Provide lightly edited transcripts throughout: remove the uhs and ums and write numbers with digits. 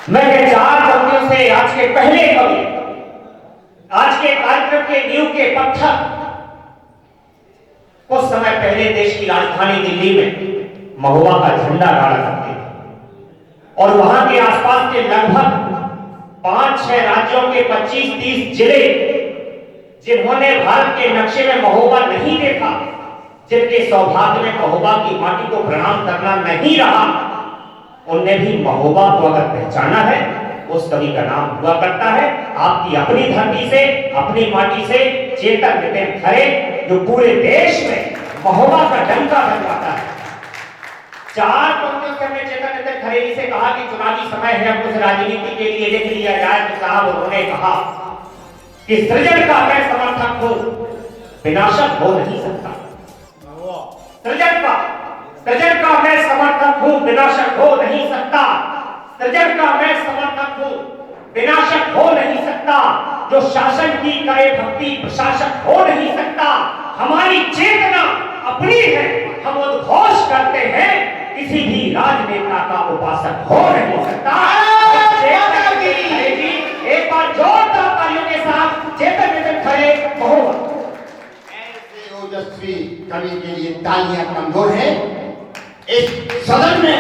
मैं ये चार कवियों से आज के पहले कवि, आज के कार्यक्रम के नींव के पत्थर, कुछ समय पहले देश की राजधानी दिल्ली में महुआ का झंडा गाड़ा करते थे और वहां के आसपास के लगभग 5-6 राज्यों के 25-30 जिले जिन्होंने भारत के नक्शे में महोबा नहीं देखा, जिनके सौभाग्य में महोबा की माटी को प्रणाम करना नहीं रहा, उनने भी महोबा को अगर पहचाना है, उस कवि का नाम हुआ करता है आपकी अपनी धरती से, अपनी माटी से चेतन नितिन खरे, जो पूरे देश में महोबा का डंका बजवाता है। 4 पंक्तियों से हमने चेतन नितिन खरे जी से कहा कि चुनावी समय है, अब कुछ राजनीति के लिए लिख लिया जाए। तो साहब उन्होंने कहा कि सृजन का मैं समर्थक हूं, विनाशक हो नहीं सकता। सृजन का मैं समर्थक हूं, विनाशक हो नहीं सकता। सृजन का मैं समर्थक हूं, विनाशक हो नहीं सकता। जो शासन की करे भक्ति, प्रशासक हो नहीं सकता। हमारी चेतना अपनी है, हम उद्घोष करते हैं, किसी भी राजनेता का उपासक हो नहीं सकता। एक बार जोरदार तालियों के साथ चेतन नितिन खरे महोबा। ऐसे ओजस्वी कवि के लिए तालियां कमजोर हैं। इस सदन में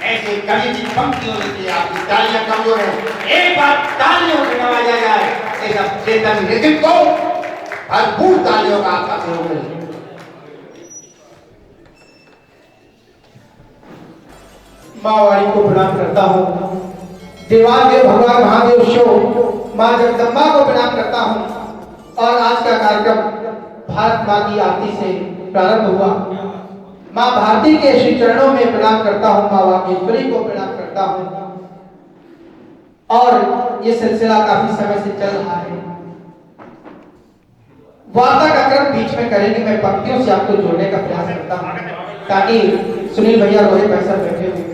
ऐसे कवि की पंक्तियों के आपकी तालियां कमजोर हैं। एक बार तालियों से नवाजा जाए इस चेतन नितिन को, भरपूर तालियों का आपका सहयोग मिले। माँ को प्रणाम करता हूँ, देवादेव भगवान महादेव शो माँ जगदम्बा को प्रणाम करता हूँ। और आज का कार्यक्रम भारत माँ की आरती से प्रारंभ हुआ। माँ भारती के श्री चरणों में प्रणाम करता हूँ, माँ वागेश्वरी को प्रणाम करता हूँ। और ये सिलसिला काफी समय से चल रहा है। वार्ता का क्रम बीच में करेंगे, मैं पंक्तियों से आपको जोड़ने का प्रयास करता हूँ ताकि सुनील भैया रोहे पैसा बैठे हुए।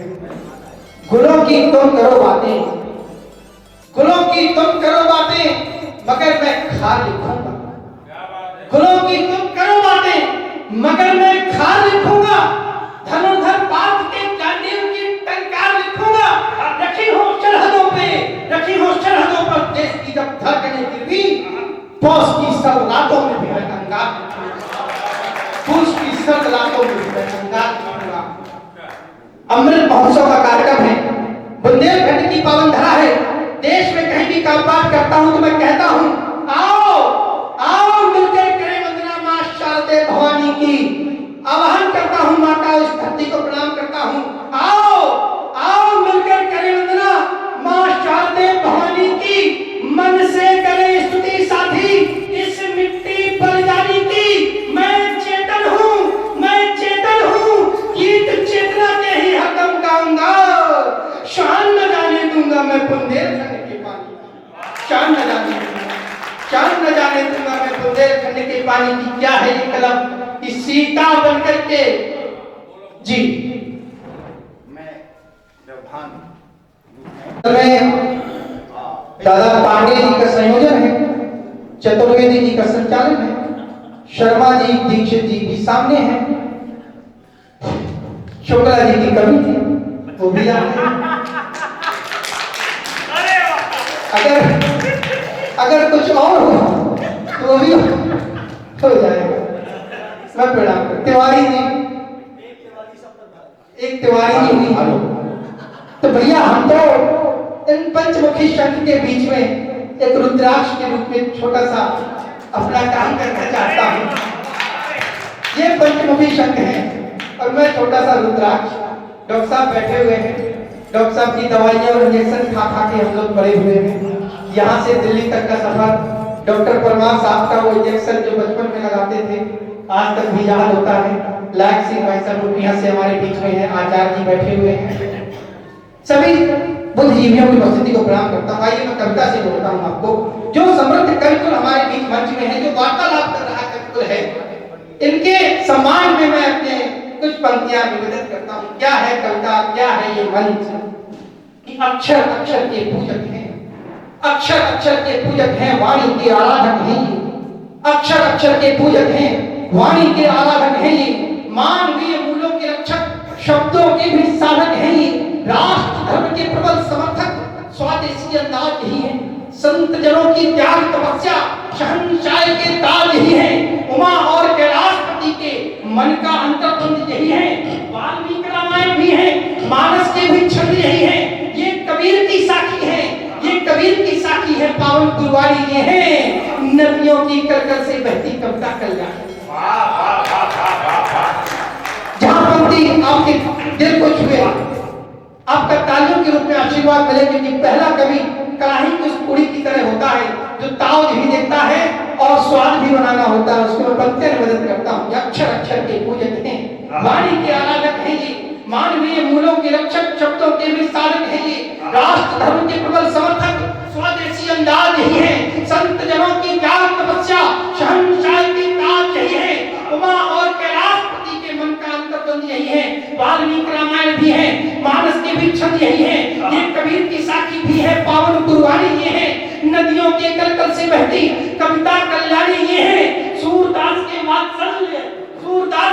गुलों की तुम करो बातें, गुलों की तुम करो बातें, मगर मैं खार लिखूंगा। गुलों की तुम करो बातें, मगर मैं खार लिखूंगा। धनुर्धर पात के जानेव की टंकार लिखूंगा। रखी हो सरहदों पे, रखी हो सरहदों पर देश की जब धड़कनें गिरी, पौष की सब रातों में भी मैं अंगार लिखूंगा। पूछ की सब रातों में भी मैं अंगार लिखूंगा। अमृत महोत्सव का कार्यक्रम है, बुंदेलखंड की पावन धरा है। देश में कहीं भी कामकाज करता हूं तो मैं कहता हूं, आओ आओ मिलकर करें वंदना मां शारदे भवानी की। आह्वान करता हूं मां का, इस धरती को प्रणाम करता हूं। आओ आओ मिलकर करें वंदना मां शारदे भवानी की। मन से करें स्तुति साथी इस मिट्टी पर जानी की। मैं चेतन हूं, मैं चेतन हूं, गीत चेतना के ही हकम गाऊंगा। शान न जाने दूंगा मैं बुंदेलखंड के पानी, शान न जाने दूंगा, शान न जाने दूंगा मैं बुंदेलखंड के पानी की। क्या है ये कलम, इस सीता बनकर के जी मैं व्यवधान दादा पांडे जी का संयोजन है, चतुर्वेदी जी का संचालन है, शर्मा जी दीक्षित जी भी सामने हैं, शुक्ला जी की कमी थी वो भी अगर कुछ और हो तो वो भी हो जाएगा। मैं प्रणाम कर तिवारी जी, एक तिवारी जी हुई तो भैया हम तो इन पंचमुखी शंख के बीच में एक रुद्राक्ष के रूप में छोटा सा अपना काम करना चाहता हूँ। ये पंचमुखी शंख है और मैं छोटा सा रुद्राक्ष। डॉक्टर साहब बैठे हुए हैं, डॉक्टर साहब की दवाइयाँ और इंजेक्शन खा खा के हम लोग पड़े हुए हैं। यहाँ से दिल्ली तक का सफर, डॉक्टर परमार साहब का वो इंजेक्शन जो बचपन में लगाते थे आज तक भी याद होता है। लायक सिंह भाई साहब यहाँ से हमारे बीच में है, आचार्य जी बैठे हुए हैं। सभी बुद्धिजीवियों की उपस्थिति को प्रणाम करता हूँ। आइए मैं कविता से बोलता हूँ आपको। जो समृद्ध कविकुल हमारे बीच मंच में है, जो वार्तालाप कर रहा कविकुल है, इनके सम्मान में मैं अपने कुछ पंक्तियां निवेदन करता हूँ। क्या है कविता, क्या है ये मंच कि अक्षर अक्षर के पूजक हैं, अक्षर अक्षर के पूजक हैं, वाणी के आराधक हैं ये। अक्षर अक्षर के पूजक हैं, वाणी के आराधक हैं ये। मानवीय मूल्यों के रक्षक, शब्दों के भी साधक हैं ये। राष्ट्र धर्म के प्रबल समर्थक, स्वदेशी अंदाज यही है, संत जनों की त्याग तपस्या शहंशाह के ताज यही है, उमा और कैलाशपति के मन का अंतर्द्वंद यही है, वाल्मीकि रामायण भी है, मानस के भी छंद यही है, ये कबीर की साखी है, ये कबीर की साखी है, पावन गुरुवारी ये है, नदियों की कलकल से बहती कविता कल्याण। जहां पंक्ति आपके दिल को छुए, आपका तालियों के रूप में आशीर्वाद मिले, क्योंकि पहला कवि कड़ाही की उस पूरी की तरह होता है जो ताव भी देखता है और स्वाद भी बनाना होता है, उसको मैं पंक्तियां निवेदन करता हूँ। अक्षर अक्षर के पूजक हैं, वाणी के आराधक हैं ये, मानवीय मूलों के रक्षक, शब्दों के भी साधक हैं ये, राष्ट्र धर्म के प्रबल समर्थक, स्वदेशी अंदाज यही है, संत जनों की त्याग तपस्या शहंशाह की ताज यही है, उमा और कैलाशपति के मन का अंतर्द्वंद यही है, वाल्मीकि रामायण भी है, मानस के भी छंद यही है, ये कबीर की साखी भी है, पावन गुरुवाणी ये है, नदियों के कलकल से बहती कविता कल्याणी ये है, सूरदास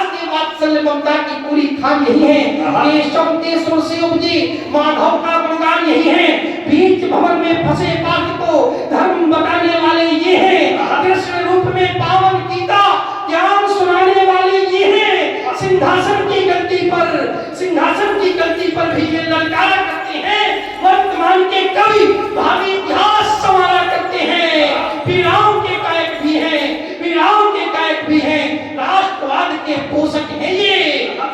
के वात्सल्य ममता की पूरी खान यही है, केशव के सुर से उपजी माधव का गुणगान यही है, बीच भवन में फंसे पात्र को धर्म बताने वाले ये हैं, कृष्ण रूप में पावन गीता ज्ञान सुनाने वाले ये हैं, सिंहासन की गद्दी पर भी ये ललकारा करते हैं, वर्तमान के कवि भावी इतिहास संवारा करते हैं, वीराओं के गायक भी हैं, राष्ट्रवाद के पोषक हैं ये,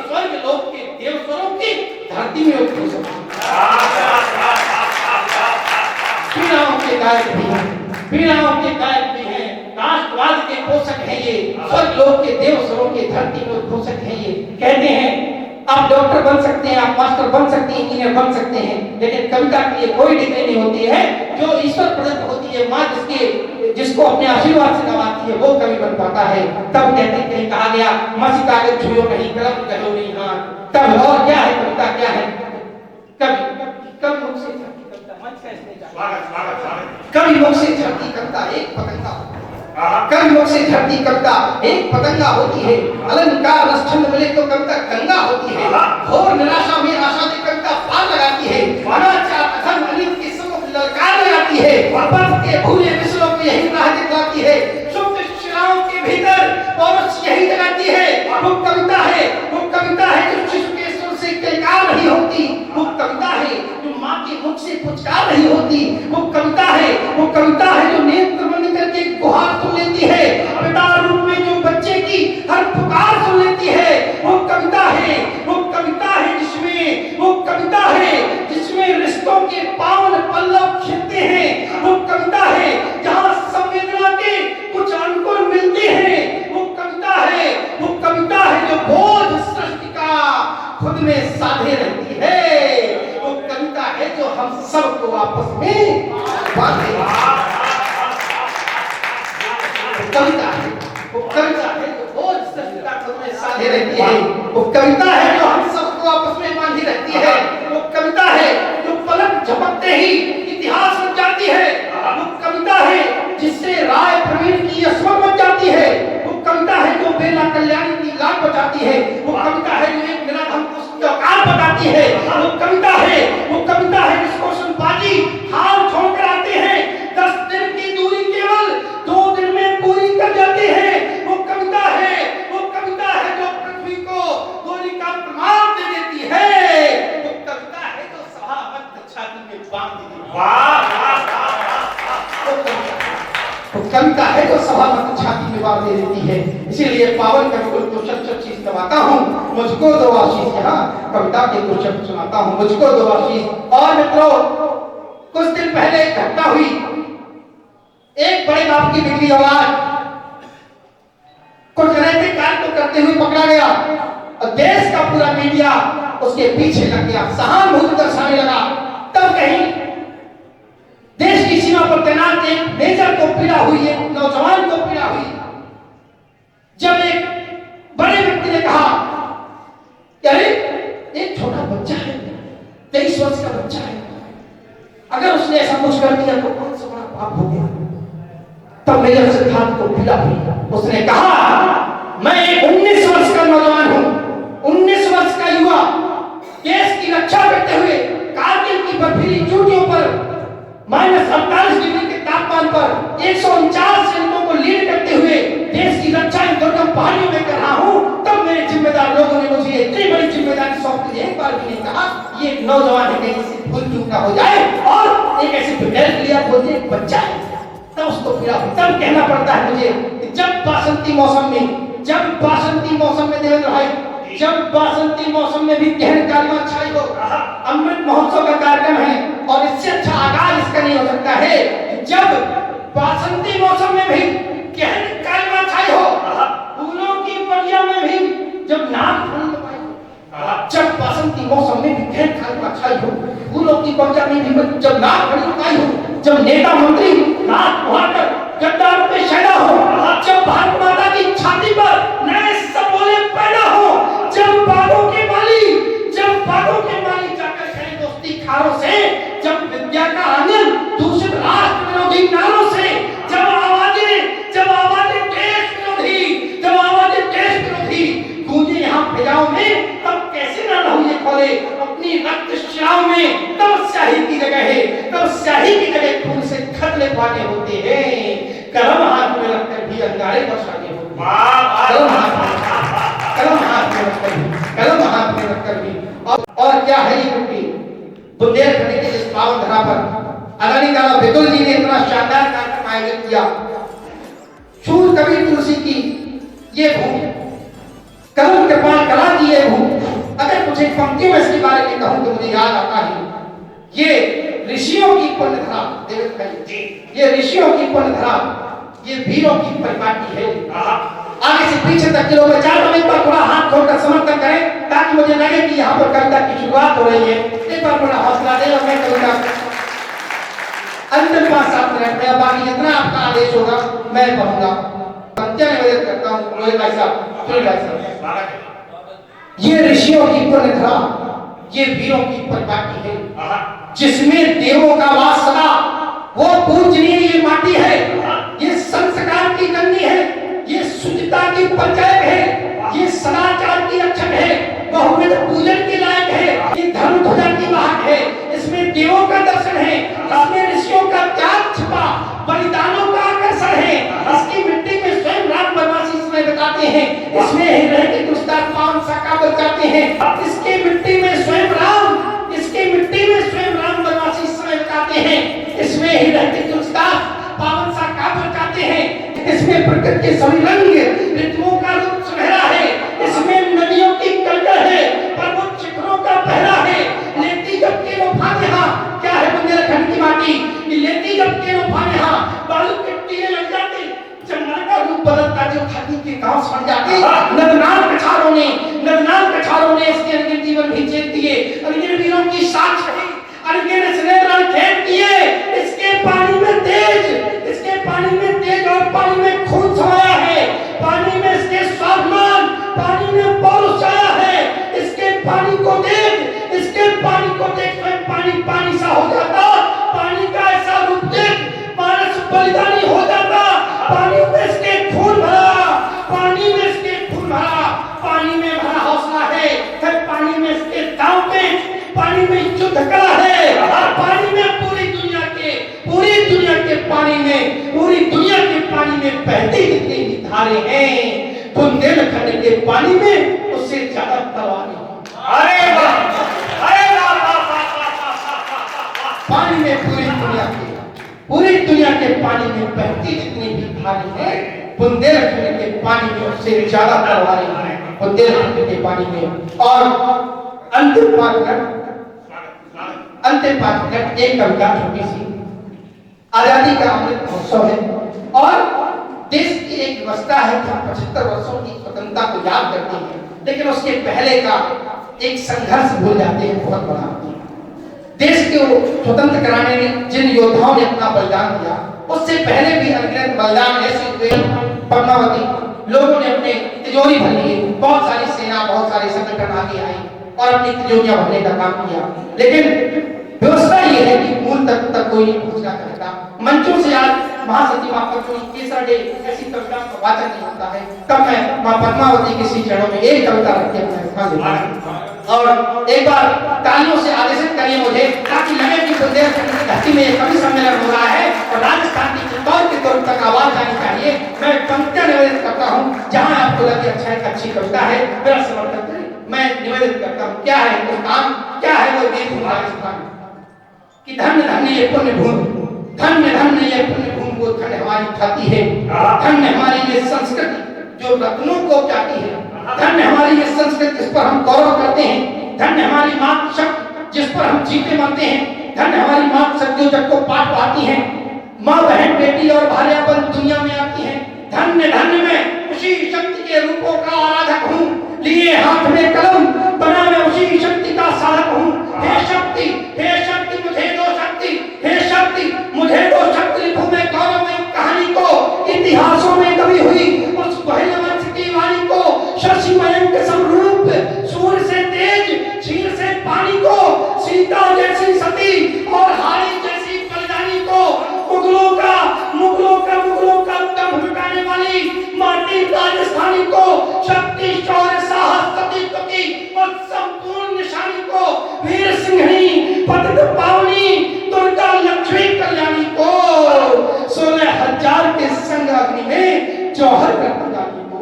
स्वर्ग लोक के देव स्वरों की धरती में पोषक हैं, वीराओं के गायक भी हैं, राष्ट्रवाद के पोषक हैं ये, स्वर्ग लोक के देव स्वरों की धरती में पोषक हैं ये। कहते हैं आप डॉक्टर बन सकते हैं, आप मास्टर बन सकते हैं, इंजीनियर बन सकते हैं, लेकिन कविता के लिए कोई डिग्री नहीं होती है, जो ईश्वर प्रदत्त होती है, माँ जिसको अपने आशीर्वाद से नवाती है वो कवि बन पाता है। तब कहते कहीं कहा गया मसी कागज छुओ नहीं, कलम कहो नहीं हाथ, तब और क्या है कविता, क्या है कवि मुख से झड़ती कविता, मंच का इसने कवि मुख से झड़ती कविता एक पतंगा, कवि मुख से झड़ती कविता एक पतंगा होती है, अलंकार रस छंद मिले तो कविता गंगा होती है, घोर निराशा में आशा की कविता पार लगाती है, अनाचार अधर्म अनित की सम्मुख ललकार लगाती है, पथ के भूले विश्लों में यही राह दिखलाती है, सुप्त शिलाओं के भीतर पौरुष यही जगाती है, वो कविता है जो शिशु के सुर से किलकार नहीं होती, वो कविता है जो माँ के मुख से पुचकार नहीं होती, वो कविता है जो नेत्र बंद करके गुहार सुन लेती है, पिता रूप में जो बच्चे की हर पुकार सुन लेती है, वो कविता है जिसमें रिश्तों के पावन पल्लव खिलते हैं, वो कविता है जहाँ संवेदना के कुछ अंकुर मिलते हैं, वो कविता है जो बोझ सृष्टि का खुद में साधे रहती है, वो कविता है जो हम सबको आपस में बांधे, वो कविता है जो बोझ सृष्टि का खुद में साधे रहती है, वो कविता है जो हम सबको आपस में बांधी रहती है, वो कविता है जो पलक झपकते ही इतिहास बन जाती है, वो कविता है जिससे राय प्रवीण की यशवंत बन जाती है, वो कविता है जो बेला कल्याणी की लाट बजाती है, वो कविता है जो एक निराधम को उसकी औकात बताती है, वो कविता है जिसको सुनपाजी हाल छोड़कर आते हैं, 10 दिन की दूरी केवल 2 दिन में पूरी कर जाते हैं, वो कविता है जो पृथ्वी को गोली का प्रमाण दे देती है, वो कविता है जो सभामत छाती में बांध देती है, वो कविता है जो सभामत छाती में बांध दे देती है। इसीलिए पावन कवि को तो शत चीज गवाता हूँ, मुझको दो आशीष, यहाँ कविता के कुछ शब्द सुनाता हूँ, मुझको दो आशीष। और मित्रों, कुछ दिन पहले एक घटना हुई, एक बड़े बाप की बिगड़ी औलाद कुछ अनैतिक कार्य को करते हुए पकड़ा गया और देश का पूरा मीडिया उसके पीछे लग गया, सहानुभूति दर्शाने लगा। तब कहीं देश की सीमा पर तैनात एक मेजर को पीड़ा हुई, एक नौजवान को पीड़ा हुई, जब एक बड़े व्यक्ति ने कहा कि अरे एक छोटा बच्चा है, 23 वर्ष का बच्चा है, अगर उसने ऐसा कुछ कर दिया तो कौन सा बड़ा पाप हो गया। तब मेजर सिद्धार्थ को पीड़ा हुई, उसने कहा मैं एक 19 वर्ष का नौजवान हूं, 19 वर्ष का युवा, देश की रक्षा करते हुए कारगिल की बर्फीली चोटियों पर -48 डिग्री के तापमान पर 149 सैनिकों को लीड करते हुए देश की रक्षा इन दुर्गम पहाड़ियों में कर रहा हूं, तब मेरे जिम्मेदार लोगों ने मुझे इतनी बड़ी जिम्मेदारी सौंप दी, एक बार भी नहीं कहा ये एक नौजवान है कहीं से भूल चूक ना हो जाए और एक ऐसी प्रिपेयर किया बोलते एक बच्चा है, तब उसको पीड़ा तब कहना पड़ता है मुझे कि जब बासंती मौसम में देवेंद्र भाई, जब बासंती मौसम में भी गहन कालिमा छाई हो, अमृत महोत्सव का कार्यक्रम है और इससे अच्छा आगाज इसका नहीं हो सकता है कि जब बासंती मौसम में भी गहन कालिमा छाई हो, फूलों की बगिया में भी जब नाक फूल पाई, जब बासंती मौसम में भी गहन कालिमा छाई हो, फूलों की बगिया में भी जब नाक फूल पाई हो, जब नेता मंत्री नाक मुहाकर गद्दार पे शैला हो, जब भारत माता की छाती पर नए सबोले पैदा हो, जब बागों के माली जाकर खड़े दोस्ती खारों से, जब विद्या का आंगन दूषित राष्ट्र विरोधी नारों से, जब आवाजें देश विरोधी गूंजे यहाँ फिजाओं में, तब कैसे ना रहूं ये खोले अपनी रक्त श्राव में, तब स्याही की जगह खून से खत लिखवाने होते हैं, कलम हाथ में रखकर भी अंगारे बरसाने होते हैं, कलम हाथ में रखकर भी और क्या है ये मिट्टी, बुंदेलखंड के इस पावन धरा पर आदरणीय लाला बिगुल जी ने इतना शानदार कार्यक्रम आयोजित किया। शूर कबीर तुलसी की ये भूमि, कलम कृपाल कला की ये भूमि, अगर कुछ एक पंक्तियों में इसके बारे में कहूं तो मुझे याद आता है ये ऋषियों की पुण्यधरा, ये ऋषियों की पुण्यधरा, ये वीरों की परिपाटी है। आगे से पीछे तक किलो में चार एक बार थोड़ा हाथ खोलकर समर्थन करें ताकि मुझे लगे कि यहाँ पर कविता की शुरुआत हो रही है। एक बार थोड़ा हौसला दें और मैं कविता अंतिम 5-7 मिनट में, बाकी जितना आपका आदेश होगा मैं पढ़ूंगा। पंक्तियां निवेदन करता हूँ रोहित भाई साहब। ये ऋषियों की पुण्यधरा, ये वीरों की परिपाटी है, जिसमें देवों का वास सदा, वो पूजनीय ये माटी है, ये संस्कार की गंगी है, ये शुचिता की पंचायत है, ये सदाचार की रक्षक है, बहुविध पूजन के लायक है, ये धर्म ध्वजा की वाहक है, इसमें देवों का दर्शन है, इसमें ऋषियों का त्याग छिपा बलिदानों का आकर्षण है, इसकी मिट्टी में स्वयं राम बनवासी समय बताते हैं, इसमें हृदय के दुष्टार पावन सा काबल जाते हैं, इसकी मिट्टी में स्वयं राम बनवासी समय बताते हैं, इसमें हृदय के दुष्टार पावन सा काबल जाते हैं, इसमें प्रकृति के सभी रंग ऋतुओं का रूप सुनहरा है, इसमें नदियों की कलकल है, पर्वत शिखरों का पहरा है, लेती जब के वो फातिहा, क्या है बुंदेलखंड की माटी, लेती जब के वो फातिहा, बालू के टीले लग जाते, जंगल का रूप बदलता जो खाती के गांव सड़ जाते, नदनाल कछारों ने इसके अंदर जीवन भी चेत दिए, अनगिनत वीरों की साक्ष रही, अनगिनत स्नेह रण खेत किए, इसके पानी में तेज और पानी में खून समाया है, पानी में इसके स्वाभिमान, पानी में पौरुष आया है, इसके पानी को देख स्वयं पानी सा हो जाता, पानी का ऐसा रूप देख मानस बलिदानी हो जाता, पानी में इसके खून भरा, पानी में भरा हौसला है, फिर पानी में इसके दांव पेच, पानी में युद्ध कला है, पानी में पूरी दुनिया के पानी में बहती जितनी भी धारे हैं, बुंदेलखंड के पानी में उससे ज्यादा तलवारें हैं। अरे वाह, पानी में पूरी दुनिया के पानी में बहती जितनी भी धारे हैं, बुंदेलखंड के पानी में उससे ज्यादा तलवारें हैं, बुंदेलखंड के पानी में। और अंतिम 5 मिनट एक कविता छोटी सी, आजादी का अमृत महोत्सव है और देश की एक व्यवस्था है कि 75 वर्षों की स्वतंत्रता को याद करते हैं, लेकिन उसके पहले का एक संघर्ष भूल जाते हैं बहुत बड़ा। देश को स्वतंत्र कराने में जिन योद्धाओं ने अपना बलिदान दिया, उससे पहले भी अनगिनत बलिदान ऐसे हुए। पद्मावती लोगों ने अपने तिजोरी भर लिए, बहुत सारी सेना, बहुत सारे संगठन आगे आए और अपनी तिजोरियां भरने का काम किया, लेकिन व्यवस्था ये है कि मूल तक कोई नहीं पहुंचना चाहता। मंचों से आज महासती मां केसर डे ऐसी कविता का वाचन नहीं होता है, तब मैं मां पद्मावती के श्री चरणों में एक कविता रख के और एक बार तालियों से आदेशित करिए मुझे, ताकि लगे कि बुंदेलखंड धरती में ये कवि सम्मेलन हो रहा है और राजस्थान की चित्तौड़ के तुरंत तक आवाज आनी चाहिए। मैं पंक्तियां निवेदित करता हूँ, जहां आपको लगे अच्छा एक अच्छी कविता है मेरा समर्थन करें। मैं निवेदित करता हूँ, क्या है हिंदुस्तान, क्या है वो देश राजस्थान कि धन्य धन्य ये पुण्य भूमि, धन्य धन्य ये पुण्य भूमि को धन्य हमारी खाती है, धन्य हमारी ये संस्कृति जो रत्नों को चाहती है, धन्य हमारी ये संस्कृति जिस पर हम गौरव करते हैं, धन्य हमारी मातृशक्ति जिस पर हम जीते मरते हैं, धन्य हमारी मातृशक्ति जो जग को पाठ पाती है, माँ बहन बेटी और भार्याबंद दुनिया में आती है। धन्य धन्य मैं उसी शक्ति के रूपों का आराधक हूँ, लिए हाथ में कलम बना मैं उसी शक्ति का साधक हूँ। हे शक्ति मुझे दो शक्ति, हे शक्ति मुझे दो शक्ति, लिखूं मैं गौरवमयी कहानी को, इतिहासों में कभी हुई उस पहले वंश की वाणी को, शशि मयंक समरूप सूर्य से तेज क्षीर से पानी को, सीता जैसी सती और हारी जैसी बलिदानी को, मुगलों का दम मिटाने वाली माटी राजस्थानी को, शक्ति शौर्य साहस सतीत्व की और संपूर्ण निशानी को, वीर सिंहनी पतित पावनी दुर्गा लक्ष्मी कल्याणी को, 16,000 के संग अग्नि में जौहर कर बलिदानी को,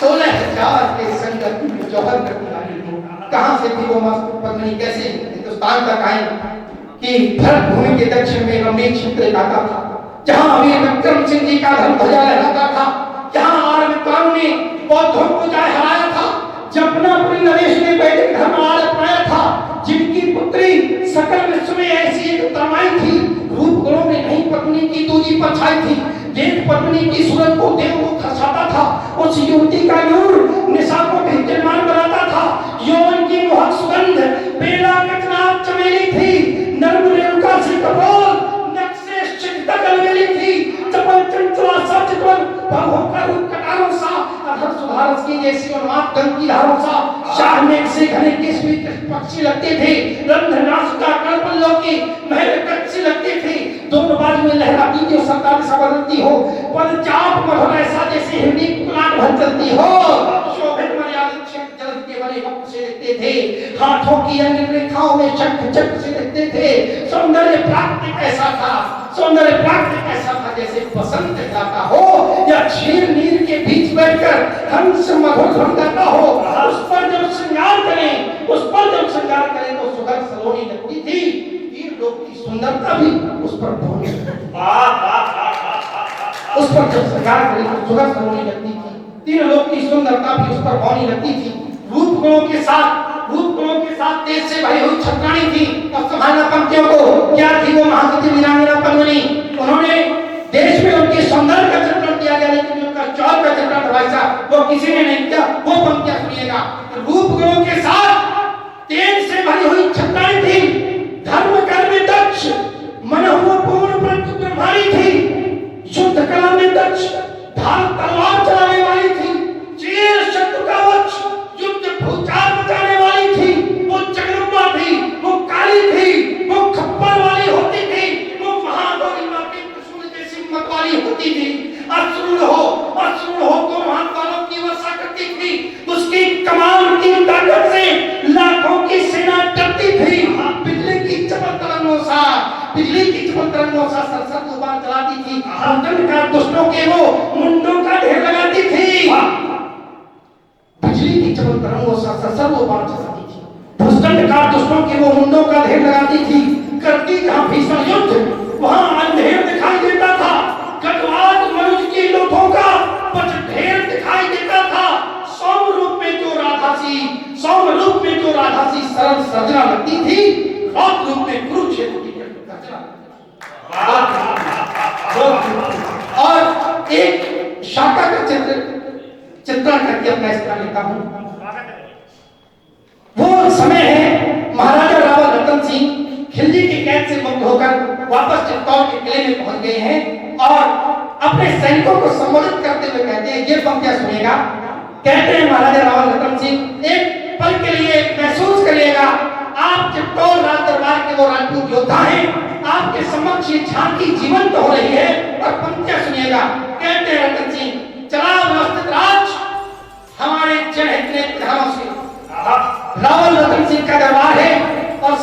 16,000 के संग अग्नि में जौहर कर बलिदानी को। कहां से थी वो मस्त पत्नी, कैसे हिंदुस्तान तक आई कि भरत भूमि के दक्षिण में गंभीर क्षेत्र इलाका था, जहां अमीर विक्रम सिंह जी का धर्म ध्वजा लहराता था, जहां आर्यविद्वानों ने बौद्धों को जाय हराया था, जपनापुरी नरेश ने वैदिक धर्म आड़ अपनाया था, जिनकी पुत्री सकल विश्व में ऐसी एक तमाई थी, रूप गुणों में नहीं पत्नी की दूरी पर छाई थी, देव पत्नी की सूरत को देव को खसाता था, उस युवती का नूर निशा को विद्यमान बनाता था, यौवन की मोहक सुगंध बेला कचनार चमेली थी, नर्म रेणुका से कपोल नक्शे शिखता गलबेली थी, चपल चंचला सचितवन भावों का रूप कटारों सा, अधर सुधारस की जैसी उन्माद गंग की धारों सा, शाह मेघ से घने किस्मी पक्षी लगते थे, रंध्रनासिका कल्पल्लों की महल कच्ची लगती थी, दोनों बाजू में लहराती थी और सरकार सा बदलती हो, पद चाप मधुर ऐसा जैसे हिरनी कुलाट भर चलती हो, शोभित मर्यादित जल के बड़े वक्त से दिखते थे, हाथों की अंग रेखाओं में शंख चक्र से दिखते थे, सौंदर्य प्राप्ति कैसा था, सौंदर्य प्राप्ति कैसा था जैसे बसंत जाता हो या क्षीर नीर के बीच बैठकर हंस मधुर धुन गाता हो, उस पर जब श्रृंगार करें, उस पर जब श्रृंगार करें तो सुगंध सलोनी लगती थी, तीन लोग की सुंदरता भी उस पर भोगी, उस पर जब श्रृंगार करें तो सुगंध सलोनी लगती थी, तीन लोग की सुंदरता भी उस पर भोगी लगती थी, रूप गुणों के साथ तेज से भरी हुई छत्राणी थी। अब संभालना पंक्तियों को, क्या थी वो महासती वीरांगना पद्मिनी, उन्होंने देश में उनके सौंदर्य का चित्रण किया गया, लेकिन उनका चौर का चित्रण भाई साहब वो किसी ने नहीं किया, वो पंक्तियां सुनिएगा। रूप गुणों के साथ तेज से भरी हुई छत्राणी थी, धर्म कर्म में दक्ष, मन हुआ पूर्ण प्रत्यु ब्रह्माणी थी, शुद्ध कला में दक्ष, ढाल तलवार चलाने वाली थी, चीर शत्रु का वक्ष, युद्ध भूचाल मचाने वाली थी, वो जगदम्बा थी, वो काली थी, वो खप्पर वाली होती थी, वो महागौरी माँ की त्रिशूल जैसी हिम्मत वाली होती थी, अश्रुण हो तो महान वालों की वर्षा करती थी, उसकी कमाल की ताकत से लाखों की सेना डरती थी, बिजली की चपल तरंगों सा सरसर तूफान चलाती थी, मुंडन का दुष्टों के वो मुंडों का ढेर लगाती थी, बिजली की चमक तरंगों सा सरसर वो बाण चलाती थी, भूस्खंड का दुष्टों के वो मुंडों का ढेर लगाती थी, करती जहां भीषण युद्ध वहां अंधेर दिखाई देता था, गजवाज मनुष्य की लोथों का पच ढेर दिखाई देता था, सौम्य रूप में जो राधा सी सरल सजना लगती थी, रौद्र रूप में कुरुक्षेत्र की गर्जना, और एक शाखा का चित्रण करके अपना स्थान लेता हूं। वो समय है महाराजा रावल रतन सिंह खिलजी की कैद से मुक्त होकर वापस चित्तौड़ के किले में पहुंच गए हैं और अपने सैनिकों को संबोधित करते हुए कहते हैं, ये पंक्तियां सुनिएगा। कहते हैं महाराजा रावल रतन सिंह, एक पल के लिए महसूस करिएगा, आप चित्तौड़ राज दरबार के वो राजपूत योद्धा हैं, आपके समक्ष ये झांकी जीवंत हो रही है, और पंक्तियां सुनिएगा। कहते हैं रतन सिंह, चला व्यवस्थित राज हमारे जनहित ने प्रधानों से, रावल रतन सिंह का दरबार है और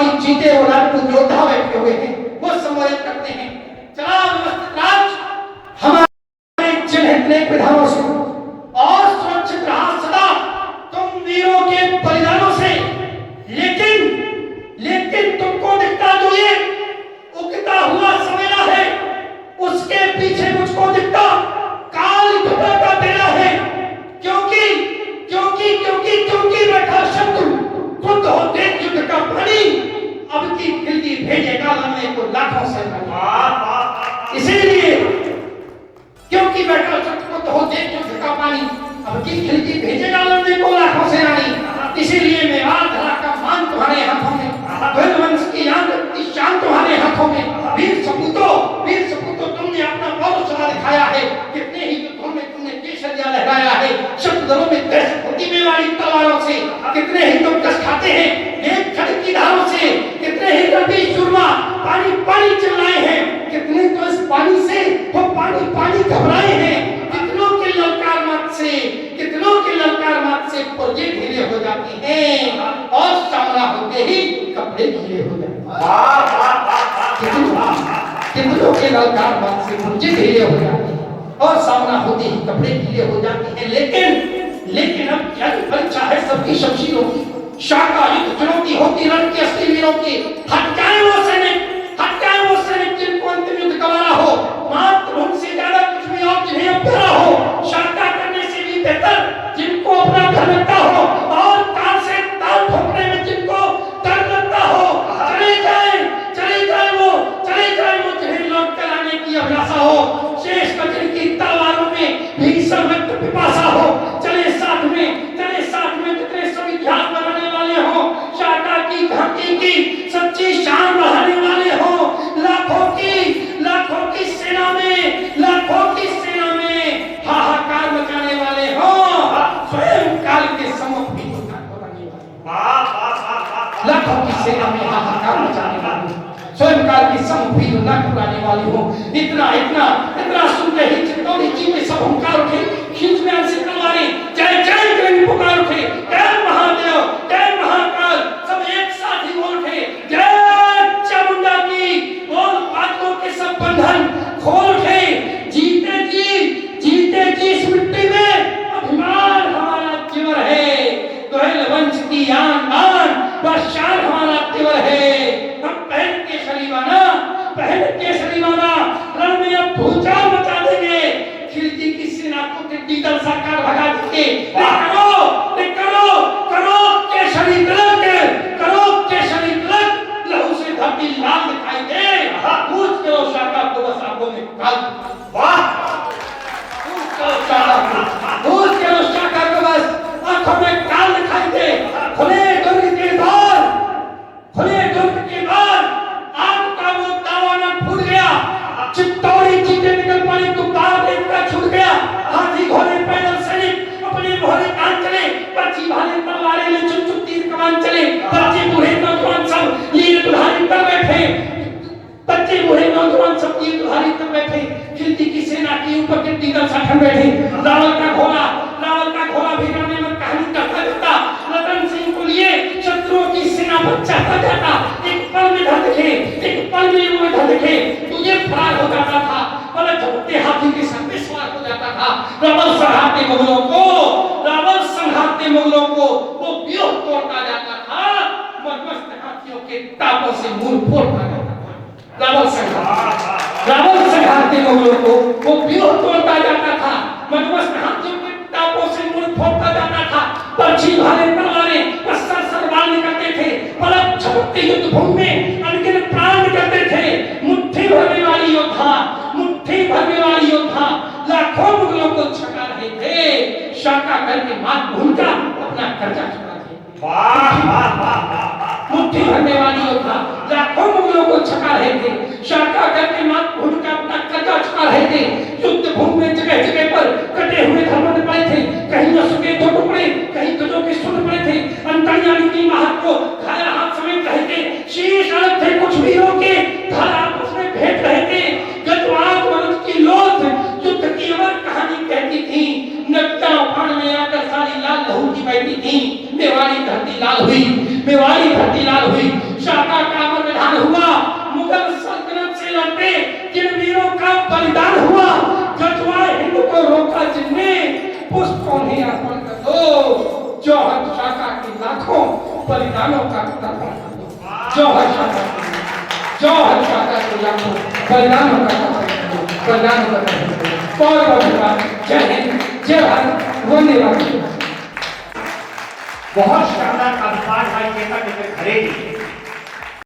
हमारी जीते और राजपूत योद्धा बैठे हुए हैं, वो संबोधित करते हैं। चला व्यवस्थित राज हमारे जनहित विधानों से और सुरक्षित रहा सदा तुम वीरों के बलिदानों से। लेकिन तुमको दिखता जो ये उगता हुआ सवेरा है, उसके पीछे मुझको दिखता काल घटा का बेड़ा है। क्योंकि क्योंकि क्योंकि क्योंकि बैठा शत्रु खुद हो देख युद्ध का पानी, अब की खिल्ली भेजेगा लड़ने को लाखों से। इसीलिए क्योंकि बैठा शत्रु खुद हो देख युद्ध का पानी, अब की खिल्ली भेजेगा लड़ने को लाखों से रानी। इसीलिए मेवाड़ धरा का मान तुम्हारे हाथों में, वंश की शान तुम्हारे हाथों में। वीर सपूतों तुमने अपना पौरुष दिखाया है। कितने ही युद्धों में तुमने केसरिया लहराया है। शब्द दलों में दहशत होती मेवाड़ी तलवारों से। कितने ही तुम कस खाते हैं एक खड़क की धारों से। कितने ही रबी सुरमा पानी पानी चिल्लाए हैं। कितने तो इस पानी से वो पानी पानी घबराए हैं। कितनों के ललकार मात से पुर्जे ढीले हो जाते हैं और सामना होते ही कपड़े ढीले हो जाते हैं। कितनों के ललकार मात से पुर्जे ढीले हो जाते हैं और सामना होते ही कपड़े ढीले हो जाते हैं। लेकिन अब क्या परीक्षा है सबकी शमशीरों की। शाका युद्ध चुनौती होती रण के असली वीरों की। हट जाए वो सैनिक जिनको अंतिम युद्ध गंवारा हो। मात्र उनसे ज्यादा कुछ भी और जिन्हें अब प्यारा हो। शाका करने से भी बेहतर जिनको अपना घर लगता हो और ताल से ताल ठोकने में जिनको डर लगता हो। चले जाए वो जिन्हें लौट कर आने की अभिलाषा हो। शेष बचन की तलवारों में भीषण रक्त पिपासा हो। चले साथ में जितने सब इतिहास बनाने वाले हो। शाका की घाटी की सच्ची शान बढ़ाने वाले हो। लाखों की सेना में हाहाकार मचाने वाले हो। स्वयं काल के समूह लाखों की सेना में हाहाकार मचाने वाले हो। स्वयं काल की समूह न पुराने वाले हो। इतना सुनते ही चित्तौड़ी जी में सब हुंकार उठे। खींच में आंसू तलवारें जय जय करके पुकार उठे। जय महादेव जय महाकाल सब एक साथ ही बोल उठे। जय चामुंडा की बोल बातों के सब बंधन खोल उठे। जीते जी इस मिट्टी में अभिमान हमारा जीवर है। दोहल वंश की आन बान व शान हमारा जीवर है। हम पहन के शरीवाना रण में अब भूचाल मचा देंगे। खिलजी की सेना को टिड्डीदल साकार भगा देंगे। करो केसरी तिलक लहू से धरती लाल दिखाई दे। पूछ करो शाका को बस आंखों में काल। पूछ करो शाका को बस आंखों में काल दिखाई दे। खुले दुर्ग के द्वार आग का वो दावाना फूट गया। चित्तौड़ी जीते निकल पानी गुब्बार देखकर छूट गया। हाथी घोड़े पैदल सैनिक अपने मोहरे कान चले। पर्ची भाले तलवारें ले चुप चुप तीर कमान चले। बच्चे बूढ़े नौजवान सब लीर दुल्हारी पर बैठे। खिलजी की सेना के ऊपर टिड्डीदल साठन बैठे। रावल का घोड़ा भी रण में कहानी कहता जाता। रतन सिंह को लिए शत्रुओं की सेना पर चढ़ता जाता। एक पल में धर दिखे तुझे फरार हो जाता था। पलक झपकते हाथी के संग में सवार हो जाता था। रावल संहारते मुगलों को वो व्यूह तोड़ता जाता था। मदमस्त हाथियों के टापों से मूल फोड़ता जाता था। रावल संहारते मुगलों को वो व्यूह तोड़ता जाता था। मदमस्त हाथियों के टापों से मूल फोड़ता जाता था। पर्ची भाले तलवारें सर निकलते थे। पलक झपकते युद्ध भूमि में अनगिनत प्राण निकलते थे। मुट्ठी भरने वाली योद्धा लाखों मुगलों को छका रहे थे। शाका करके मात भूलकर अपना कर्जा चुका थे। मुट्ठी भरने वाली योद्धा लाखों मुगलों को छका रहे थे। शाका करके मात भूलकर अपना कर्जा चुका रहे थे। युद्ध भूमि में जगह जगह पर कटे हुए धर्मंड पड़े थे। कहीं अशोके दो टुकड़े कहीं गजों के सुन पड़े थे। अंतर्यामी की महक को घायल हाथ समेत रहे थे। शीश अलग थे कुछ वीरों के धड़ आपस में भेंट रहे थे। गजवाज वरुण की लोथ युद्ध की अमर कहानी कहती थी। नदियां फाड़ में आकर सारी लाल लहू की बहती थी। मेवाड़ी धरती लाल हुई। मेवाड़ी धरती लाल हुई, शाका का बलिदान हुआ, मुगल सल्तनत से लड़ते जिन वीरों का बलिदान हुआ, गजवाए हिंद को रोका जिनने, पुष्पों ने अर्पण कर दो, जौहर शाका के लाखों बलिदानों का तर्पण कर दो, जौहर शाका के लाखों बलिदानों का तर्पण कर दो, बलिदानों का तर्पण कर दो। बहुत धन्यवाद। जय हिंद, जय भारत, वंदे मातरम। बहुत शानदार अभिपाठ भाई चेतन खड़े थे।